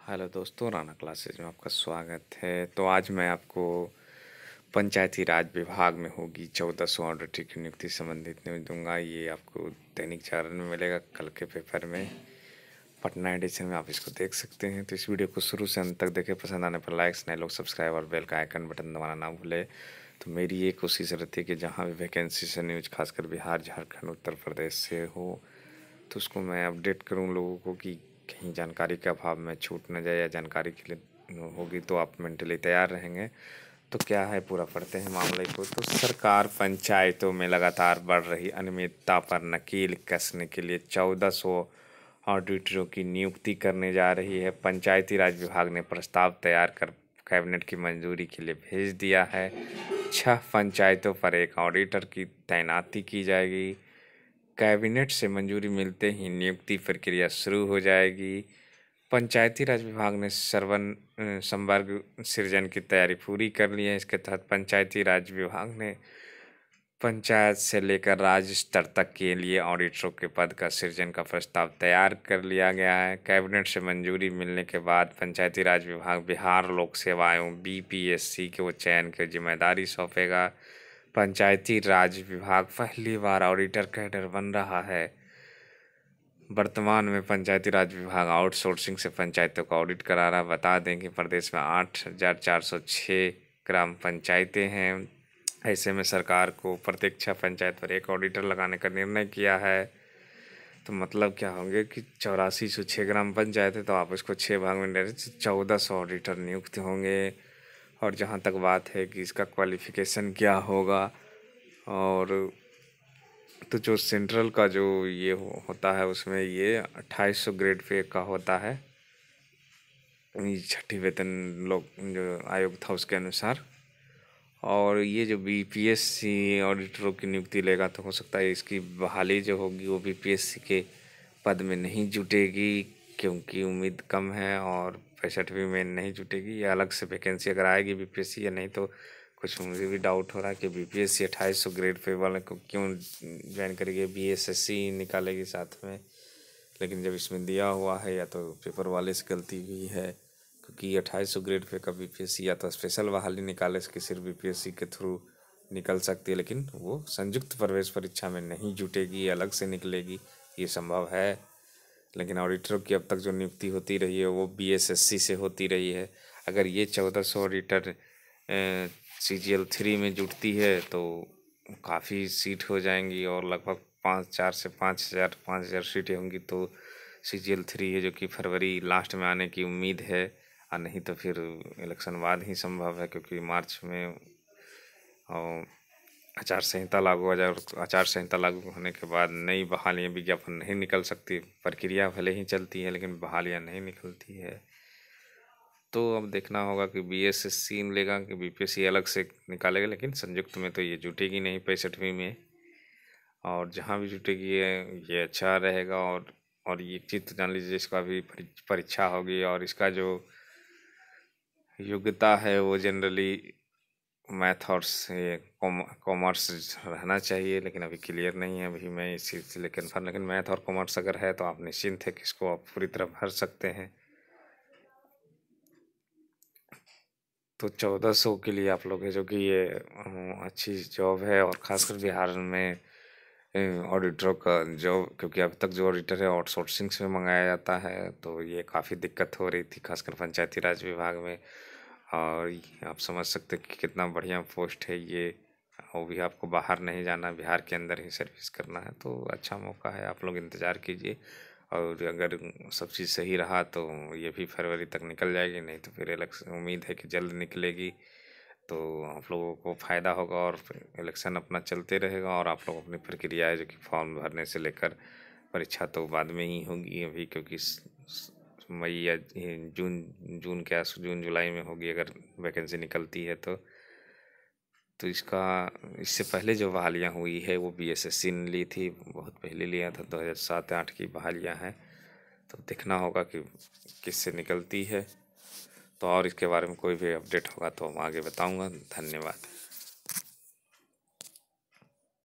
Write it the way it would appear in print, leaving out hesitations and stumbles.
Hello दोस्तों, Rana classes में आपका स्वागत है। तो आज मैं आपको पंचायती राज विभाग में होगी 1400 ऑडिटर की नियुक्ति संबंधित न्यूज़ दूंगा। ये आपको दैनिक जागरण में मिलेगा, कल के पेपर में पटना एडिशन में आप इसको देख सकते हैं। तो इस वीडियो को शुरू से अंत तक देखें। पसंद आने पर लाइक्स, नए लोग सब्सक्राइब और बेल का आइकन बटन दबाना ना भूले। तो मेरी ये कोशिश रहती है कि जहाँ भी वैकेंसी से न्यूज़ खासकर बिहार, झारखंड, उत्तर प्रदेश से हो तो उसको मैं अपडेट करूँ लोगों को कि कहीं जानकारी के अभाव में छूट न जाए, या जानकारी के लिए होगी तो आप मेंटली तैयार रहेंगे। तो क्या है, पूरा पढ़ते हैं मामले को। तो सरकार पंचायतों में लगातार बढ़ रही अनियमितता पर नकेल कसने के लिए 1400 ऑडिटरों की नियुक्ति करने जा रही है। पंचायती राज विभाग ने प्रस्ताव तैयार कर कैबिनेट की मंजूरी के लिए भेज दिया है। 6 पंचायतों पर एक ऑडिटर की तैनाती की जाएगी। कैबिनेट से मंजूरी मिलते ही नियुक्ति प्रक्रिया शुरू हो जाएगी। पंचायती राज विभाग ने संवर्ग सृजन की तैयारी पूरी कर ली है। इसके तहत पंचायती राज विभाग ने पंचायत से लेकर राज्य स्तर तक के लिए ऑडिटरों के पद का सृजन का प्रस्ताव तैयार कर लिया गया है। कैबिनेट से मंजूरी मिलने के बाद पंचायती राज विभाग बिहार लोक सेवा आयोग बीपीएससी को चयन की जिम्मेदारी सौंपेगा। पंचायती राज विभाग पहली बार ऑडिटर कैडर बन रहा है। वर्तमान में पंचायती राज विभाग आउटसोर्सिंग से पंचायतों को ऑडिट करा रहा है। बता दें कि प्रदेश में 8,406 ग्राम पंचायतें हैं। ऐसे में सरकार को प्रत्येक 6 पंचायत पर एक ऑडिटर लगाने का निर्णय किया है। तो मतलब क्या होंगे कि 8406 ग्राम पंचायत है, तो आप इसको 6 भाग में 1400 ऑडिटर नियुक्त होंगे। और जहाँ तक बात है कि इसका क्वालिफिकेशन क्या होगा, और तो जो सेंट्रल का जो ये होता है उसमें ये 2800 ग्रेड पे का होता है, छठी वेतन लोग जो आयोग था उसके अनुसार। और ये जो बीपीएससी ऑडिटरों की नियुक्ति लेगा तो हो सकता है इसकी बहाली जो होगी वो बीपीएससी के पद में नहीं जुटेगी, क्योंकि उम्मीद कम है। और 65वीं में नहीं जुटेगी। ये अलग से वैकेंसी अगर आएगी बीपीएससी, या नहीं तो कुछ मुझे भी डाउट हो रहा है कि बीपीएससी 2800 ग्रेड पे वाले को क्यों ज्वाइन करेगी, बीएसएससी निकालेगी साथ में। लेकिन जब इसमें दिया हुआ है, या तो पेपर वाले से गलती हुई है, क्योंकि 2800 ग्रेड पे का बीपीएससी या तो स्पेशल बहाली निकाले कि सिर्फ बीपीएससी के थ्रू निकल सकती है, लेकिन वो संयुक्त प्रवेश परीक्षा में नहीं जुटेगी, अलग से निकलेगी। ये संभव है। लेकिन ऑडिटरों की अब तक जो नियुक्ति होती रही है वो बीएसएससी से होती रही है। अगर ये 1400 ऑडिटर CGL 3 में जुटती है तो काफ़ी सीट हो जाएंगी, और लगभग 4 से 5,000 सीटें होंगी। तो CGL 3 है जो कि फरवरी लास्ट में आने की उम्मीद है, और नहीं तो फिर इलेक्शन बाद ही संभव है, क्योंकि मार्च में आचार संहिता लागू हो जाए, और आचार संहिता लागू होने के बाद नई बहालियाँ विज्ञापन नहीं निकल सकती। प्रक्रिया भले ही चलती है लेकिन बहालियाँ नहीं निकलती है। तो अब देखना होगा कि बीएसएससी लेगा कि बीपीएससी अलग से निकालेगा, लेकिन संयुक्त में तो ये जुटेगी नहीं 65वीं में। और जहाँ भी जुटेगी ये अच्छा रहेगा। और ये चीज़ तो जान लीजिए, इसका भी परीक्षा होगी, और इसका जो योग्यता है वो जनरली मैथ और से कॉमर्स रहना चाहिए, लेकिन अभी क्लियर नहीं है। अभी मैं इस चीज़ से लेकिन मैथ और कॉमर्स अगर है तो आप निश्चिंत है कि इसको आप पूरी तरह भर सकते हैं। तो 1400 के लिए आप लोग है जो कि ये अच्छी जॉब है। और ख़ासकर बिहार में ऑडिटरों का जॉब, क्योंकि अब तक जो ऑडिटर है आउटसोर्सिंग से मंगाया जाता है, तो ये काफ़ी दिक्कत हो रही थी खासकर पंचायती राज विभाग में। और आप समझ सकते कि कितना बढ़िया पोस्ट है ये। वो भी आपको बाहर नहीं जाना, बिहार के अंदर ही सर्विस करना है। तो अच्छा मौका है, आप लोग इंतज़ार कीजिए। और अगर सब चीज़ सही रहा तो ये भी फरवरी तक निकल जाएगी, नहीं तो फिर इलेक्शन उम्मीद है कि जल्द निकलेगी। तो आप लोगों को फ़ायदा होगा, और इलेक्शन अपना चलते रहेगा। और आप लोग अपनी प्रक्रिया है जो कि फॉर्म भरने से लेकर परीक्षा तो बाद में ही होगी अभी, क्योंकि मई या जून जुलाई में होगी अगर वैकेंसी निकलती है तो इससे पहले जो बहालियाँ हुई है वो बीएसएससी ने ली थी, बहुत पहले लिया था, 2007-8 की बहालियाँ हैं। तो देखना होगा कि किससे निकलती है। तो और इसके बारे में कोई भी अपडेट होगा तो हम आगे बताऊंगा। धन्यवाद।